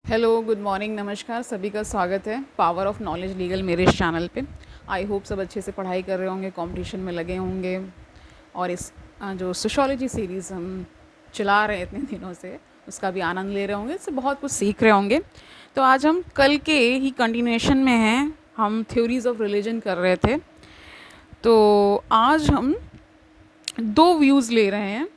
Hello, good morning, नमस्कार। सभी का स्वागत है पावर ऑफ नॉलेज लीगल मेरे इस चैनल पे। आई होप सब अच्छे से पढ़ाई कर रहे होंगे, कंपटीशन में लगे होंगे और इस जो सोशियोलॉजी सीरीज़ हम चला रहे हैं इतने दिनों से, उसका भी आनंद ले रहे होंगे, इससे बहुत कुछ सीख रहे होंगे। तो आज हम कल के ही कंटिन्यूएशन में हैं, हम थ्योरीज़ ऑफ रिलीजन कर रहे थे। तो आज हम दो व्यूज़ ले रहे हैं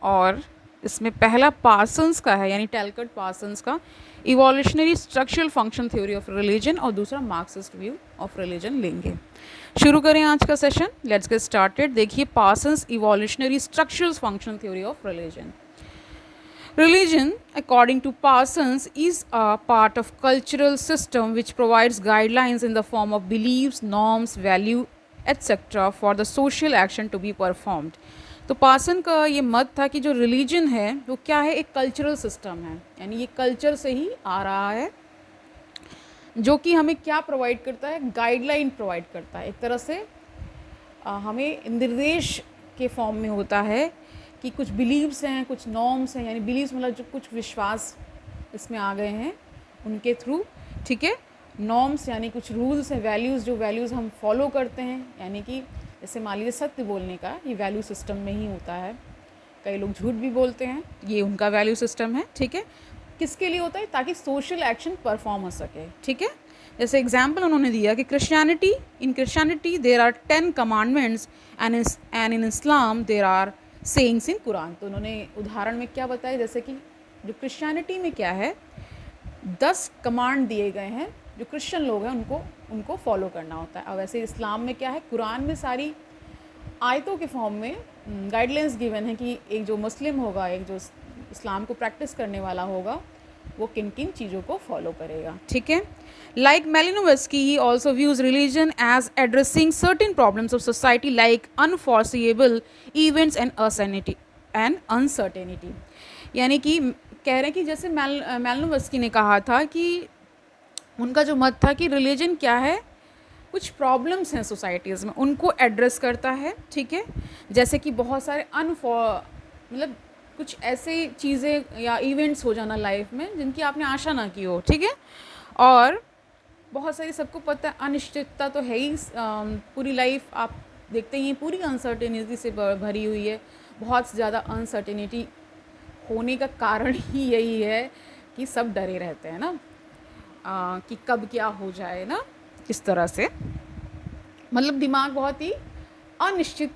और इसमें पहला पार्सन्स का है, यानी टैलकट पार्सन्स का evolutionary structural function theory of religion, और दूसरा मार्क्सिस्ट व्यू ऑफ रिलीजन लेंगे। शुरू करें आज का सेशन, लेट्स गेट स्टार्टेड। देखिए, Parsons evolutionary structural function theory of religion. Religion, according to Parsons, is a part of cultural system which provides guidelines in the form of beliefs, norms, value, etc. for the social action to be performed. तो person का ये मत था कि जो religion है वो क्या है, एक कल्चरल सिस्टम है, यानी ये कल्चर से ही आ रहा है, जो कि हमें क्या प्रोवाइड करता है, गाइडलाइन प्रोवाइड करता है। एक तरह से हमें निर्देश के फॉर्म में होता है कि कुछ बिलीव्स हैं, कुछ नॉर्म्स हैं, यानी बिलीव्स मतलब जो कुछ विश्वास इसमें आ गए हैं उनके थ्रू, ठीक है। नॉर्म्स यानी कुछ रूल्स हैं, वैल्यूज़, जो वैल्यूज़ हम फॉलो करते हैं, यानी कि जैसे मान लीजिए सत्य बोलने का ये वैल्यू सिस्टम में ही होता है। कई लोग झूठ भी बोलते हैं, ये उनका वैल्यू सिस्टम है, ठीक है। किसके लिए होता है? ताकि सोशल एक्शन परफॉर्म हो सके, ठीक है। जैसे एग्जाम्पल उन्होंने दिया कि Christianity there are 10 commandments and in Islam there are sayings in Quran. तो उन्होंने उदाहरण में क्या बताया, जैसे कि जो क्रिश्चियनिटी में क्या है, 10 कमांड दिए गए हैं जो क्रिश्चियन लोग हैं उनको फॉलो करना होता है। और वैसे इस्लाम में क्या है, कुरान में सारी आयतों के फॉर्म में गाइडलाइंस गिवन है कि एक जो मुस्लिम होगा, एक जो इस्लाम को प्रैक्टिस करने वाला होगा, वो किन किन चीज़ों को फॉलो करेगा, ठीक है। Like Malinowski, he also views religion as addressing certain problems of society like unforeseeable events and uncertainty. यानी कि कह रहे हैं कि जैसे मेलिनोवस्की ने कहा था कि उनका जो मत था कि रिलीजन क्या है, कुछ प्रॉब्लम्स हैं सोसाइटीज़ में, उनको एड्रेस करता है, ठीक है। जैसे कि बहुत सारे मतलब कुछ ऐसे चीज़ें या इवेंट्स हो जाना लाइफ में जिनकी आपने आशा ना की हो, ठीक है। और बहुत सारी, सबको पता है, अनिश्चितता तो है ही, पूरी लाइफ आप देखते ही पूरी अनसर्टेनिटी से भरी हुई है। बहुत ज़्यादा अनसर्टेनिटी होने का कारण ही यही है कि सब डरे रहते हैं ना, कि कब क्या हो जाए ना, इस तरह से मतलब दिमाग बहुत ही अनिश्चित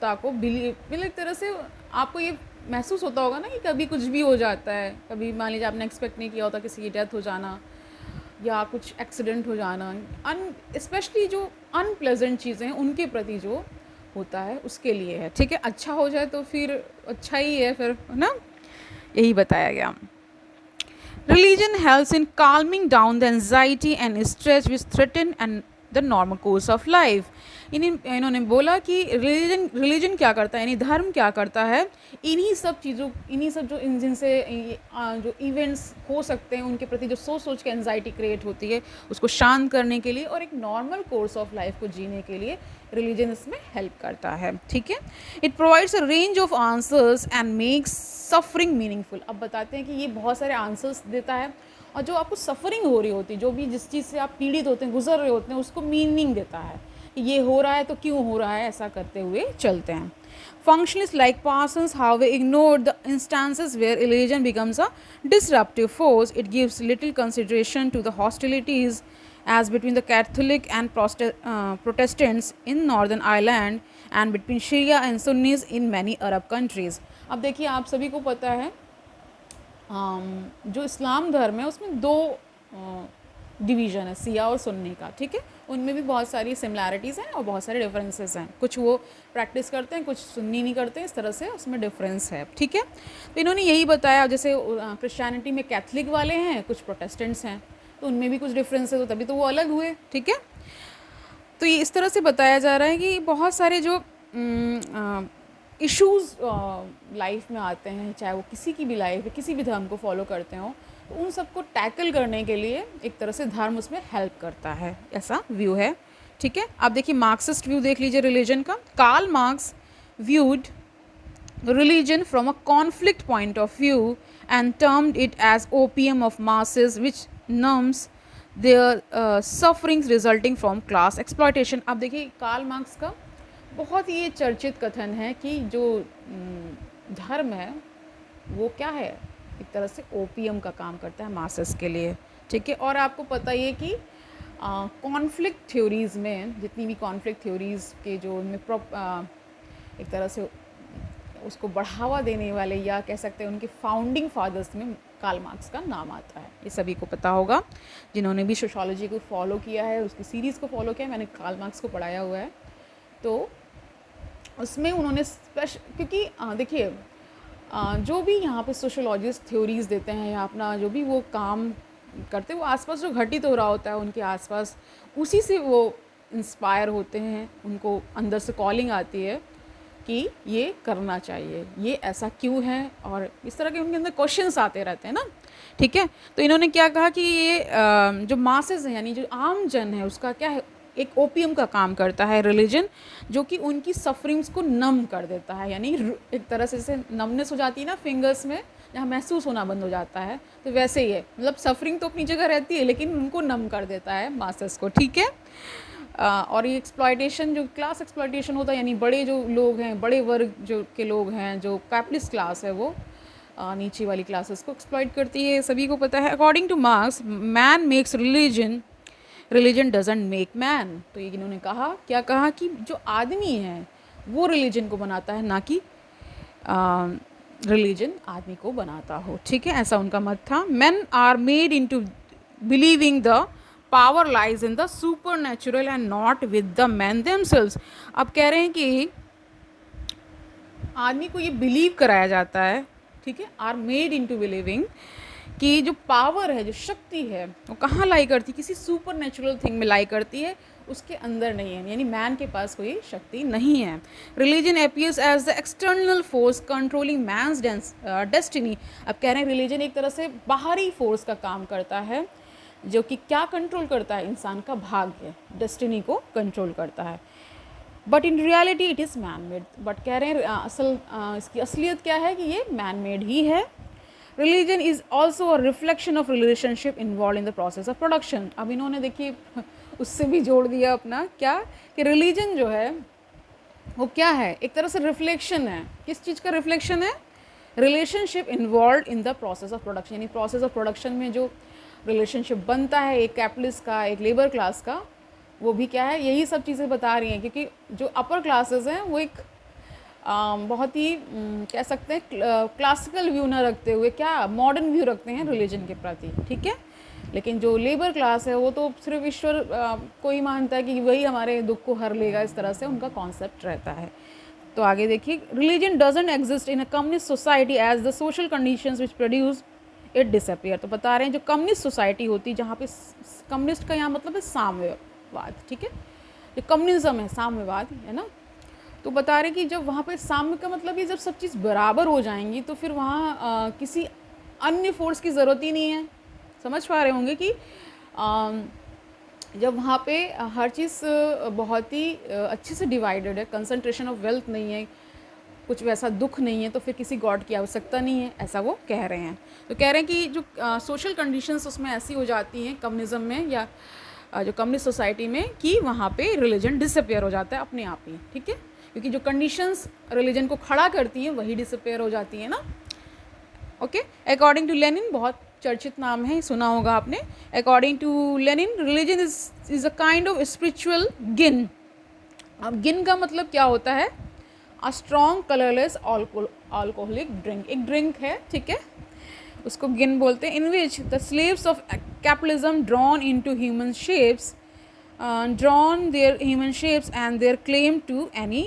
को बिलीव, एक तरह से आपको ये महसूस होता होगा ना कि कभी कुछ भी हो जाता है। कभी मान लीजिए आपने एक्सपेक्ट नहीं किया होता किसी की डेथ हो जाना या कुछ एक्सीडेंट हो जाना, स्पेशली जो अनप्लेजेंट चीज़ें हैं उनके प्रति जो होता है उसके लिए है, ठीक है। अच्छा हो जाए तो फिर अच्छा ही है, फिर ना, यही बताया गया। Religion helps in calming down the anxiety and stress which threaten and the normal course of life. इन्होंने बोला कि रिलीजन क्या करता है, यानी धर्म क्या करता है, इन्हीं सब जो जिनसे जो इवेंट्स हो सकते हैं उनके प्रति जो सोच के एंजाइटी क्रिएट होती है उसको शांत करने के लिए और एक नॉर्मल कोर्स ऑफ लाइफ को जीने के लिए रिलीजन इसमें हेल्प करता है, ठीक है। It provides a range of answers and makes suffering meaningful. अब बताते हैं कि ये बहुत सारे आंसर्स देता है और जो आपको सफरिंग हो रही होती है, जो भी जिस चीज़ से आप पीड़ित होते हैं, गुजर रहे होते हैं, उसको मीनिंग देता है कि ये हो रहा है तो क्यों हो रहा है, ऐसा करते हुए चलते हैं। Functionalists like Parsons, however, ignored the instances where religion becomes a disruptive force. It gives little consideration to the hostilities as between the Catholic and Protestants in Northern Ireland and between Shia and Sunnis in many Arab countries. अब देखिए, आप सभी को पता है जो इस्लाम धर्म है उसमें दो डिवीज़न है, सिया और सुन्नी का, ठीक है। उनमें भी बहुत सारी सिमिलैरिटीज़ हैं और बहुत सारे डिफरेंसेस हैं। कुछ वो प्रैक्टिस करते हैं, कुछ सुन्नी नहीं करते हैं, इस तरह से उसमें डिफरेंस है, ठीक है। तो इन्होंने यही बताया, जैसे क्रिश्चियनिटी में कैथलिक वाले हैं, कुछ प्रोटेस्टेंट्स हैं, तो उनमें भी कुछ डिफरेंस है, तो तभी तो वो अलग हुए, ठीक है। तो ये इस तरह से बताया जा रहा है कि बहुत सारे जो इश्यूज़ लाइफ में आते हैं, चाहे वो किसी की भी लाइफ है, किसी भी धर्म को फॉलो करते हो, तो उन सबको टैकल करने के लिए एक तरह से धर्म उसमें हेल्प करता है, ऐसा व्यू है, ठीक है। आप देखिए मार्क्सिस्ट व्यू देख लीजिए रिलीजन का। Karl Marx viewed religion from a conflict point of view and termed it as opium of masses which numbs their sufferings resulting from class exploitation. अब देखिए कार्ल मार्क्स का बहुत ही ये चर्चित कथन है कि जो धर्म है वो क्या है, एक तरह से ओपियम का काम करता है मासेस के लिए, ठीक है। और आपको पता ही है कि कॉन्फ्लिक्ट थ्योरीज़ में, जितनी भी कॉन्फ्लिक्ट थ्योरीज़ के जो उनमें एक तरह से उसको बढ़ावा देने वाले या कह सकते हैं उनके फाउंडिंग फादर्स में कार्ल मार्क्स का नाम आता है। ये सभी को पता होगा जिन्होंने भी सोशियोलॉजी को फॉलो किया है, उसकी सीरीज़ को फॉलो किया है। मैंने कार्ल मार्क्स को पढ़ाया हुआ है, तो उसमें उन्होंने क्योंकि देखिए जो भी यहाँ पे सोशियोलॉजिस्ट थ्योरीज़ देते हैं या अपना जो भी वो काम करते हैं, वो आसपास जो घटित हो रहा होता है उनके आसपास, उसी से वो इंस्पायर होते हैं, उनको अंदर से कॉलिंग आती है कि ये करना चाहिए, ये ऐसा क्यों है, और इस तरह के उनके अंदर क्वेश्चंस आते रहते हैं ना, ठीक है। तो इन्होंने क्या कहा कि ये जो मासेस हैं यानी जो आम जन है उसका क्या है, एक ओपियम का काम करता है रिलीजन, जो कि उनकी सफरिंग्स को नम कर देता है, यानी एक तरह से जैसे नमनेस हो जाती है ना फिंगर्स में, जहाँ महसूस होना बंद हो जाता है, तो वैसे ही है, मतलब सफरिंग तो अपनी जगह रहती है लेकिन उनको नम कर देता है मासेस को, ठीक है। और ये एक्सप्लॉयटेशन, जो क्लास एक्सप्लॉयटेशन होता है, यानी बड़े जो लोग हैं, बड़े वर्ग जो के लोग हैं, जो कैपिटलिस्ट क्लास है, वो नीचे वाली क्लासेस को एक्सप्लॉयट करती है, सभी को पता है। According two marks, man makes religion, religion doesn't make man. तो ये इन्होंने कहा, क्या कहा कि जो आदमी है वो रिलीजन को बनाता है, ना कि रिलीजन आदमी को बनाता हो, ठीक है, ऐसा उनका मत था। Men are made into believing the power lies in the supernatural and not with the man themselves. अब कह रहे हैं कि आदमी को ये बिलीव कराया जाता है, ठीक है, आर मेड इनटू बिलीविंग कि जो पावर है, जो शक्ति है, वो कहाँ लाई करती है, किसी सुपर नेचुरल थिंग में लाई करती है, उसके अंदर नहीं है, यानी मैन के पास कोई शक्ति नहीं है। Religion appears as the external force controlling man's destiny. अब कह रहे हैं रिलीजन एक तरह से बाहरी फोर्स का काम करता है, जो कि क्या कंट्रोल करता है, इंसान का भाग्य, डेस्टिनी को कंट्रोल करता है। But in reality it is man made. But कह रहे हैं इसकी असलियत क्या है कि ये मैन मेड ही है। Religion is also a reflection of relationship involve in the process of production. अब इन्होंने देखिए उससे भी जोड़ दिया अपना, क्या कि रिलीजन जो है वो क्या है, एक तरह से रिफ्लेक्शन है। किस चीज़ का रिफ्लेक्शन है? Relationship involve in the process of production, यानी प्रोसेस ऑफ प्रोडक्शन में जो रिलेशनशिप बनता है एक कैपिटलिस्ट का, एक लेबर क्लास का, वो भी क्या है, यही सब चीज़ें बता रही हैं। क्योंकि जो अपर क्लासेस हैं वो एक बहुत ही कह सकते हैं क्लासिकल व्यू ना रखते हुए क्या मॉडर्न व्यू रखते हैं रिलीजन के प्रति, ठीक है। लेकिन जो लेबर क्लास है वो तो सिर्फ ईश्वर को ही मानता है कि वही हमारे दुख को हर लेगा, इस तरह से उनका कॉन्सेप्ट रहता है। तो आगे देखिए, religion doesn't exist in a communist society as the social conditions which produce it disappear. तो बता रहे हैं जो कम्युनिस्ट सोसाइटी होती है, जहाँ पे कम्युनिस्ट का यहाँ मतलब है साम्यवाद, ठीक है, जो कम्युनिज्म है साम्यवाद है ना, तो बता रहे कि जब वहाँ पे साम्य का मतलब ये जब सब चीज़ बराबर हो जाएंगी तो फिर वहाँ किसी अन्य फोर्स की ज़रूरत ही नहीं है। समझ पा रहे होंगे कि जब वहाँ पे हर चीज़ बहुत ही अच्छे से डिवाइडेड है, कंसंट्रेशन ऑफ वेल्थ नहीं है, कुछ वैसा दुख नहीं है, तो फिर किसी गॉड की आवश्यकता नहीं है, ऐसा वो कह रहे हैं। तो कह रहे हैं कि जो सोशल कंडीशंस उसमें ऐसी हो जाती हैं कम्युनिज्म में या जो कम्युनिस्ट सोसाइटी में, कि वहाँ पे रिलीजन डिसअपियर हो जाता है अपने आप ही, ठीक है, क्योंकि जो कंडीशंस रिलीजन को खड़ा करती हैं वही डिसअपियर हो जाती है ना। ओके, अकॉर्डिंग टू लेनिन, बहुत चर्चित नाम है, सुना होगा आपने। According to Lenin, religion is a kind of spiritual gin. अब गिन का मतलब क्या होता है? A strong colourless alcoholic drink. एक ड्रिंक है, ठीक है, उसको गिन बोलते हैं, in which the slaves of capitalism drawn into human shapes drawn their human shapes and their claim to any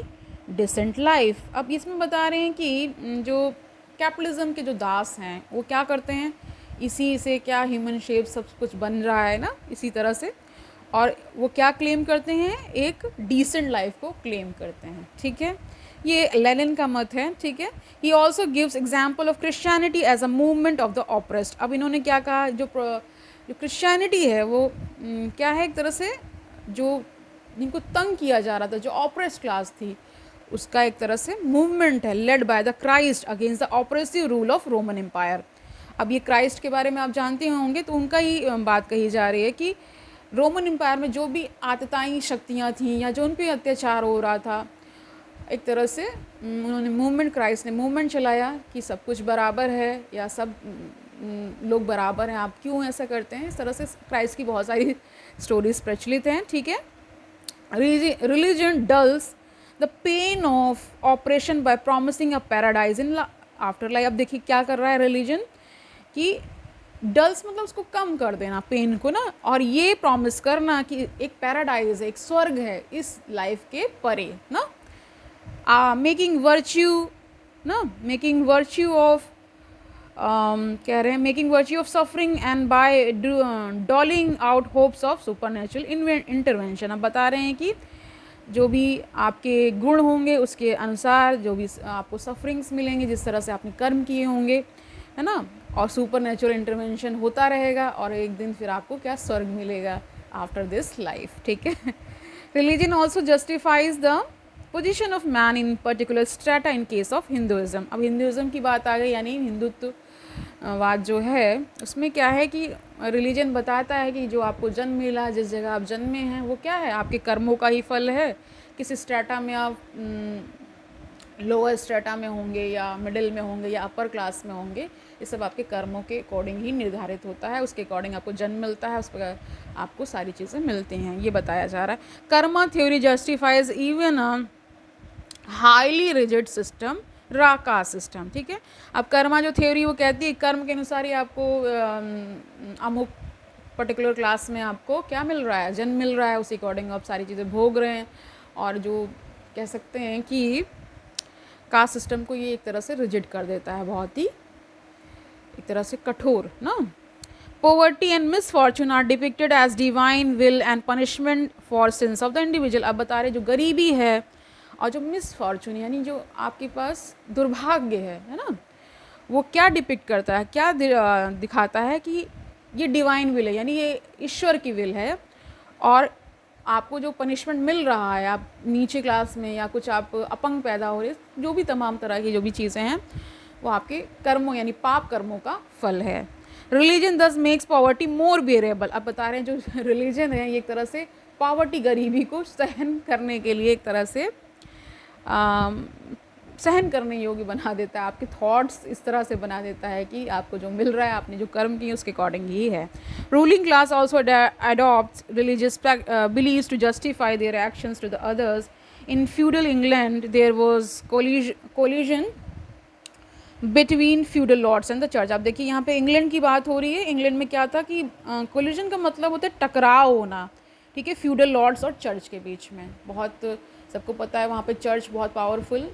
decent life। अब इसमें बता रहे हैं कि जो कैपिटलिज्म के जो दास हैं वो क्या करते हैं, इसी से क्या ह्यूमन शेप सब कुछ बन रहा है ना, इसी तरह से, और वो क्या क्लेम करते हैं, एक डिसेंट लाइफ को क्लेम करते हैं, ठीक है। ये लेनिन का मत है, ठीक है। He also gives example of Christianity as a movement of the oppressed. अब इन्होंने क्या कहा, जो क्रिश्चियनिटी है वो क्या है, एक तरह से जो जिनको तंग किया जा रहा था, जो ऑप्रेस्ड क्लास थी, उसका एक तरह से मूवमेंट है, led by the Christ against the oppressive rule of Roman Empire. अब ये क्राइस्ट के बारे में आप जानते होंगे, तो उनका ही बात कही जा रही है कि रोमन एम्पायर में जो भी आतताई शक्तियाँ थीं या जो उन पे अत्याचार हो रहा था, एक तरह से उन्होंने मूवमेंट, क्राइस्ट ने मूवमेंट चलाया कि सब कुछ बराबर है या सब लोग बराबर हैं, आप क्यों ऐसा करते हैं। इस तरह से क्राइस्ट की बहुत सारी स्टोरीज प्रचलित हैं, ठीक है। Religion dulls the pain of oppression by promising a paradise in afterlife. अब देखिए क्या कर रहा है रिलीजन, कि डल्स मतलब उसको कम कर देना पेन को ना, और ये प्रॉमिस करना कि एक पैराडाइज है, एक स्वर्ग है इस लाइफ के परे ना। मेकिंग वर्च्यू ना, मेकिंग वर्च्यू ऑफ कह रहे हैं making virtue of suffering and by doling out hopes of supernatural intervention. अब बता रहे हैं कि जो भी आपके गुण होंगे उसके अनुसार जो भी आपको सफरिंग्स मिलेंगे, जिस तरह से आपने कर्म किए होंगे, है ना, और सुपर नेचुरल इंटरवेंशन होता रहेगा और एक दिन फिर आपको क्या स्वर्ग मिलेगा आफ्टर दिस लाइफ, ठीक है। Religion also justifies the position of man in particular strata in case of Hinduism. अब हिंदुज़म की बात आ गई, यानी हिंदुत्ववाद जो है उसमें क्या है कि रिलीजन बताता है कि जो आपको जन्म मिला, जिस जगह आप जन्मे हैं, वो क्या है, आपके कर्मों का ही फल है। किस स्ट्रेटा में आप लोअर स्ट्रेटा में होंगे या मिडिल में होंगे या अपर क्लास में होंगे, ये सब आपके कर्मों के अकॉर्डिंग ही निर्धारित होता है। उसके अकॉर्डिंग आपको जन्म मिलता है, उस पर आपको सारी चीज़ें मिलती हैं, ये बताया जा रहा है। Karma theory justifies even a highly rigid system, Raka system, ठीक है। अब कर्मा जो थ्योरी वो कहती है कर्म के अनुसार ही आपको अमुक पर्टिकुलर क्लास में आपको क्या मिल रहा है, जन्म मिल रहा है, उसी अकॉर्डिंग आप सारी चीज़ें भोग रहे हैं। और जो कह सकते हैं कि कास्ट सिस्टम को ये एक तरह से रिजिड कर देता है, बहुत ही एक तरह से कठोर ना। Poverty and misfortune are depicted as divine will and punishment for sins of the individual. अब बता रहे जो गरीबी है और जो मिसफॉर्चून यानी जो आपके पास दुर्भाग्य है ना, वो क्या डिपिक्ट करता है, क्या दिखाता है कि ये डिवाइन विल है, यानी ये ईश्वर की विल है। और आपको जो पनिशमेंट मिल रहा है, आप नीचे क्लास में या कुछ आप अपंग पैदा हो रहे, जो भी तमाम तरह की जो भी चीज़ें हैं, वो आपके कर्मों यानी पाप कर्मों का फल है। रिलीजन दस मेक्स पॉवर्टी मोर बेरेबल। अब बता रहे हैं जो रिलीजन है ये एक तरह से पॉवर्टी, गरीबी को सहन करने के लिए एक तरह से सहन करने योग्य बना देता है। आपके थॉट्स इस तरह से बना देता है कि आपको जो मिल रहा है, आपने जो कर्म किए उसके अकॉर्डिंग ही है। Ruling class also adopt religious believes to justify their actions to the others. In feudal England there was collision between feudal lords and the church. आप देखिए यहाँ पे इंग्लैंड की बात हो रही है। इंग्लैंड में क्या था कि कोलिजन का मतलब होता है टकराव होना, ठीक है, फ्यूडल लॉर्ड्स और चर्च के बीच में। बहुत सबको पता है वहाँ पे चर्च बहुत पावरफुल,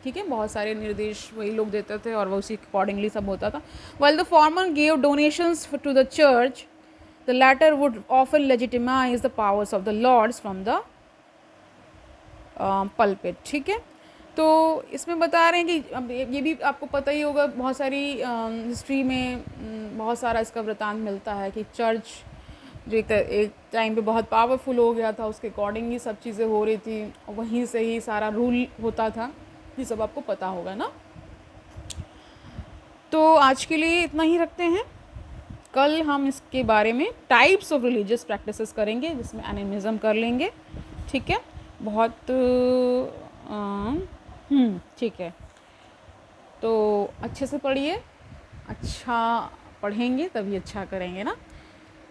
ठीक है, बहुत सारे निर्देश वही लोग देते थे और वो उसी अकॉर्डिंगली सब होता था। Well the former gave donations to the church, the latter would often legitimise the powers of the lords from the pulpit, ठीक है। तो इसमें बता रहे हैं कि अब ये भी आपको पता ही होगा, बहुत सारी हिस्ट्री में बहुत सारा इसका वृतांत मिलता है कि चर्च जो एक टाइम पे बहुत पावरफुल हो गया था, उसके अकॉर्डिंग ही सब चीज़ें हो रही थी, वहीं से ही सारा रूल होता था, ये सब आपको पता होगा ना। तो आज के लिए इतना ही रखते हैं। कल हम इसके बारे में टाइप्स ऑफ रिलीजियस प्रैक्टिसेस करेंगे, जिसमें एनिमिज्म कर लेंगे, ठीक है। बहुत ठीक है, तो अच्छे से पढ़िए, अच्छा पढ़ेंगे तभी अच्छा करेंगे ना।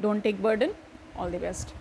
Don't take burden. All the best.